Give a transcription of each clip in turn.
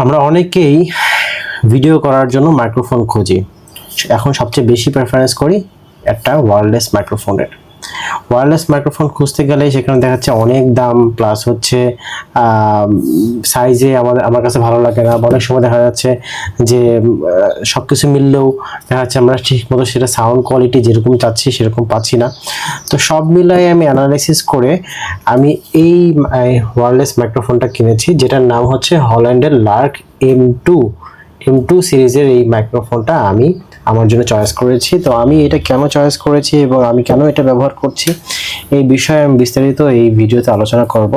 আমরা অনেকেই ভিডিও করার জন্য মাইক্রোফোন খুঁজি। এখন সবচেয়ে বেশি প্রেফারেন্স করি একটা ওয়্যারলেস মাইক্রোফোনের। ওয়্যারলেস মাইক্রোফোন খুঁজতে গেলে সেখানে দেখা যাচ্ছে অনেক দাম, প্লাস হচ্ছে সাইজে আমার কাছে ভালো লাগে না। অনেক সময় দেখা যাচ্ছে যে সব কিছু মিললেও দেখা যাচ্ছে আমরা ঠিক মতো সেটা সাউন্ড কোয়ালিটি যেরকম চাচ্ছি সেরকম পাচ্ছি না। তো সব মিলাই আমি অ্যানালাইসিস করে আমি এই ওয়্যারলেস মাইক্রোফোনটা কিনেছি, যেটার নাম হচ্ছে হল্যান্ডের লার্ক M2 সিরিজের এই মাইক্রোফোনটা আমি আমার জন্য চয়েস করেছি। তো আমি এটা কেন চয়েস করেছি এবং আমি কেন এটা ব্যবহার করছি এই বিষয়ে আমি বিস্তারিত এই ভিডিওতে আলোচনা করব।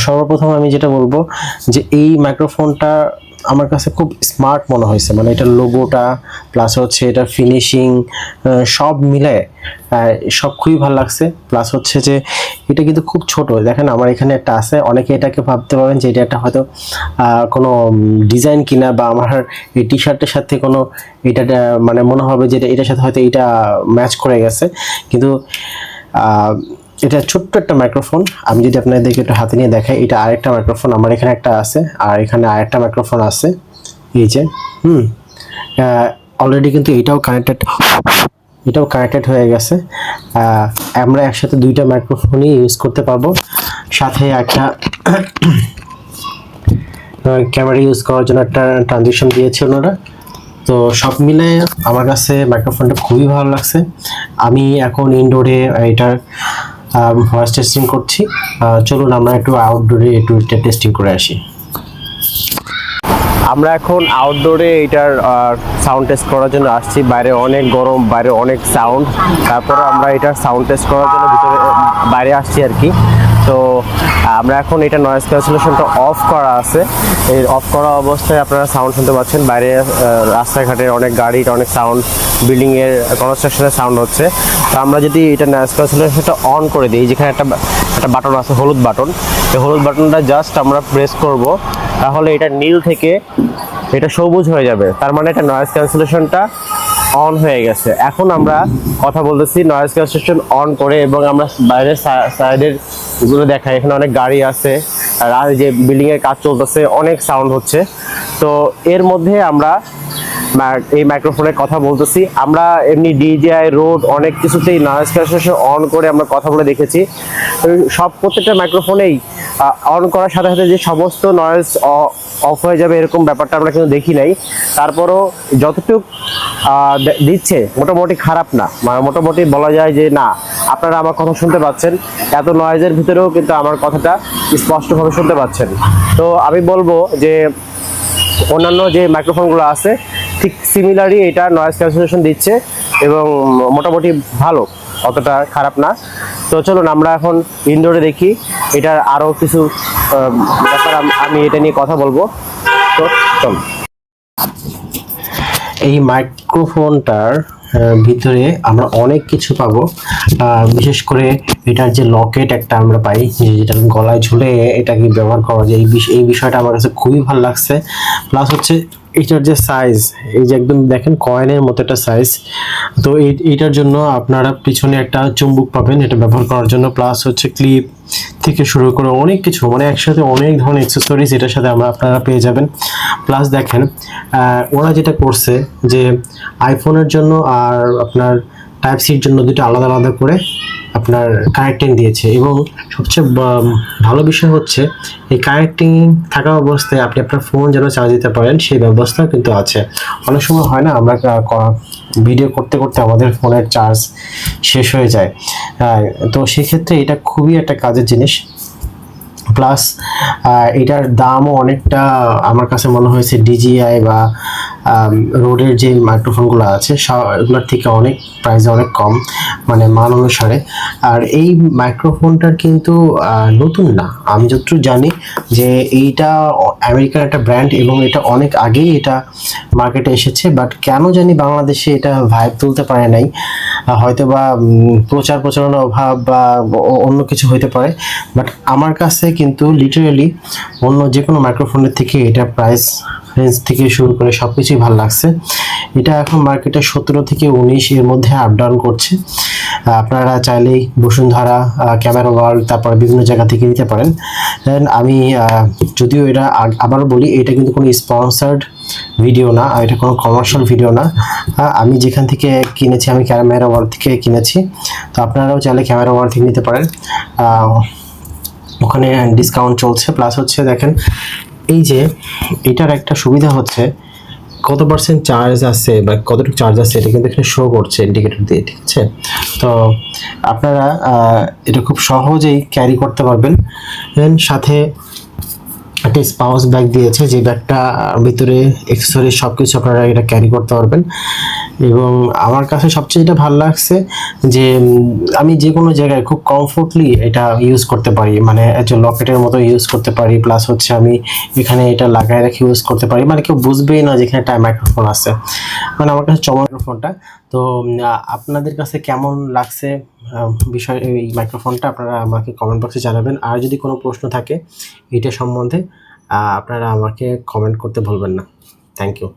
সর্বপ্রথম আমি যেটা বলবো যে এই মাইক্রোফোনটা আমার কাছে খুব স্মার্ট মনে হয়েছে, মানে এটার লোগোটা প্লাস হচ্ছে এটা ফিনিশিং সব মিলে সব খুবই ভালো লাগছে। প্লাস হচ্ছে যে এটা কিন্তু খুব ছোট, দেখেন আমার এখানে একটা আছে। অনেকে এটাকে ভাবতে পারেন যে এটা একটা হয়তো কোনো ডিজাইন কিনা বা আমার এই টি শার্টের সাথে কোনো এটা মানে মনে হবে যে এটার সাথে হয়তো এটা ম্যাচ করে গেছে, কিন্তু এটা ছোট্ট একটা মাইক্রোফোন। আমি যদি আপনাদেরকে একটু হাতে নিয়ে দেখাই, এটা আরেকটা মাইক্রোফোন আমার এখানে একটা আছে, আর এখানে আরেকটা মাইক্রোফোন আছে এই যে অলরেডি কিন্তু এটাও কানেক্টেড হয়ে গেছে। আমরা একসাথে দুইটা মাইক্রোফোনই ইউজ করতে পারবো, সাথে একটা ক্যামেরা ইউজ করার জন্য একটা ট্রানজিশন দিয়েছে ওনারা। তো সব মিলে আমার কাছে মাইক্রোফোনটা খুবই ভালো লাগছে। আমি এখন ইনডোরে এটার ভয়েস টেস্টিং করছি। চলুন আমরা একটু আউটডোরে একটু টেস্টিং করে আসি। আমরা এখন আউটডোরে এটার সাউন্ড টেস্ট করার জন্য আসছি। বাইরে অনেক গরম, বাইরে অনেক সাউন্ড, তারপরে আমরা এটার সাউন্ড টেস্ট করার জন্য ভিতরে বাইরে আসছি আর কি। তো আমরা এখন এটা নয়েজ ক্যান্সেলেশনটা অফ করা আছে। এই অফ করা অবস্থায় আপনারা সাউন্ড শুনতে পাচ্ছেন। বাইরে রাস্তাঘাটে অনেক গাড়ির অনেক সাউন্ড, বিল্ডিংয়ের কনস্ট্রাকশনের সাউন্ড হচ্ছে। তো আমরা যদি এটা নয়েজ ক্যান্সেলেশনটা অন করে দিই, যেখানে একটা বাটন আছে, হলুদ বাটন, এই হলুদ বাটনটা জাস্ট আমরা প্রেস করব, তাহলে এটা নীল থেকে এটা সবুজ হয়ে যাবে। তার মানে এটা নয়েজ ক্যান্সেলেশনটা অন হয়ে গেছে। এখন আমরা কথা বলতেছি নয়েজ ক্যান্সেলেশন অন করে, এবং আমরা বাইরের সাইডের গুলো দেখাই, এখানে অনেক গাড়ি আছে আর যে বিল্ডিং এর কাজ চলতেছে, অনেক সাউন্ড হচ্ছে। তো এর মধ্যে আমরা এই মাইক্রোফোনে কথা বলতেছি। আমরা এমনি ডিজিআই রোড অনেক কিছুতেই নয়েজ ক্যান্সেলেশন অন করে আমরা কথা বলে দেখেছি। প্রত্যেকটা মাইক্রোফোনেই অন করার সাথে সাথে যে সমস্ত নয়েজ অফ হয়ে যাবে এরকম ব্যাপারটা আমরা কিন্তু দেখি নাই। তারপরও যতটুকু দিচ্ছে মোটামুটি খারাপ না, মানে মোটামুটি বলা যায় যে না, আপনারা আমার কথা শুনতে পাচ্ছেন। এত নয়েজের ভিতরেও কিন্তু আমার কথাটা স্পষ্টভাবে শুনতে পাচ্ছেন। তো আমি বলবো যে অন্যান্য যে মাইক্রোফোনগুলো আছে ঠিক সিমিলারই এটা নয়েজ ক্যান্সেলেশন দিচ্ছে এবং মোটামুটি ভালো, অতটা খারাপ না। তো চলুন আমরা এখন ইনডোরে দেখি, এটার আরও কিছু ব্যাপার আমি এটা নিয়ে কথা বলবো। তো চল, এই মাইক্রোফোনটার ভিতরে আমরা অনেক কিছু পাবো। বিশেষ করে এটার যে লকেট একটা আমরা পাই, যেটা গলায় ঝুলে এটাকে ব্যবহার করা যায়, এই বিষয়টা আমার কাছে খুবই ভালো লাগছে। প্লাস হচ্ছে এটার যে সাইজ, এই যে একদম দেখেন কয়েনের মতো একটা সাইজ। তো এইটার জন্য আপনারা পিছনে একটা চুম্বক পাবেন এটা ব্যবহার করার জন্য। প্লাস হচ্ছে ক্লিপ থেকে শুরু করে অনেক কিছু, মানে একসাথে অনেক ধরনের অ্যাক্সেসরিজ এটার সাথে আপনারা পেয়ে যাবেন। প্লাস দেখেন ওরা যেটা করছে যে আইফোনের জন্য আর আপনার টাইপ সির জন্য দুটো আলাদা আলাদা করে আপনার কানেক্টিং দিয়েছে, এবং সবচেয়ে ভালো বিষয় হচ্ছে এই কানেক্টিং থাকা অবস্থায় আপনি আপনার ফোন যেন চার্জ দিতে পারেন সেই ব্যবস্থা কিন্তু আছে। অনেক সময় হয় না, আমরা ভিডিও করতে করতে আমাদের ফোনের চার্জ শেষ হয়ে যায়, তো সেক্ষেত্রে এটা খুবই একটা কাজের জিনিস। প্লাস এটার দামও অনেকটা আমার কাছে মনে হয়েছে ডিজিআই বা রোডের যে মাইক্রোফোনগুলো আছে এগুলোর থেকে অনেক প্রাইসে অনেক কম, মানে মান অনুসারে। আর এই মাইক্রোফোনটার কিন্তু নতুন না, আমি যতটুকু জানি যে এইটা আমেরিকার একটা ব্র্যান্ড এবং এটা অনেক আগেই এটা মার্কেটে এসেছে, বাট কেন জানি বাংলাদেশে এটা ভাইব তুলতে পারে নাই। হয়তো বা প্রচারণার অভাব বা অন্য কিছু হইতে পারে, বাট আমার কাছে কিন্তু লিটারেলি অন্য যে কোনো মাইক্রোফোনের থেকে এটা প্রাইস রেঞ্জ থেকে শুরু করে সব কিছুই ভালো লাগছে। এটা এখন মার্কেটে 17 থেকে 19 এর মধ্যে আপ ডাউন করছে। আপনারা চাইলেই বসুন্ধরা, ক্যামেরা ওয়ার্ল্ড, তারপর বিভিন্ন জায়গা থেকে নিতে পারেন। দেন আমি যদিও এটা আবারও বলি, এটা কিন্তু কোনো স্পন্সার্ড ভিডিও না, এটা কোনো কমার্শিয়াল ভিডিও না। আমি যেখান থেকে কিনেছি, আমি ক্যামেরা ওয়ার্ল্ড থেকে কিনেছি। তো আপনারাও চাইলে ক্যামেরা ওয়ার্ল্ড থেকে নিতে পারেন, ওখানে ডিসকাউন্ট চলছে। প্লাস হচ্ছে দেখেন, এই যে এটার একটা সুবিধা হচ্ছে কত পার্সেন্ট চার্জ আছে বা কতটুকু চার্জ আছে এটা কিন্তু এখানে শো করছে ইন্ডিকেটর দিয়ে, ঠিক আছে? তো আপনারা এটা খুব সহজেই ক্যারি করতে পারবেন। দেন সাথে একটা স্পাউস ব্যাগ দিয়েছে, যে ব্যাগটা ভিতরে অ্যাক্সেসরিজ সব কিছু আপনারা এটা ক্যারি করতে পারবেন। এবং আমার কাছে সবচেয়ে যেটা ভালো লাগছে যে আমি যে কোনো জায়গায় খুব কমফোর্টলি এটা ইউজ করতে পারি, মানে যে লকেটের মতো ইউজ করতে পারি। প্লাস হচ্ছে আমি এখানে এটা লাগায় রেখে ইউজ করতে পারি, মানে কেউ বুঝবেই না যেখানে একটা মাইক্রোফোন আছে। মানে আমার কাছে মাইক্রোফোনটা তো আপনাদের কাছে কেমন লাগছে বিষয় এই মাইক্রোফোনটা, আপনারা আমাকে কমেন্ট বক্সে জানাবেন। আর যদি কোনো প্রশ্ন থাকে এটা সম্বন্ধে আপনারা আমাকে কমেন্ট করতে ভুলবেন না। Thank you.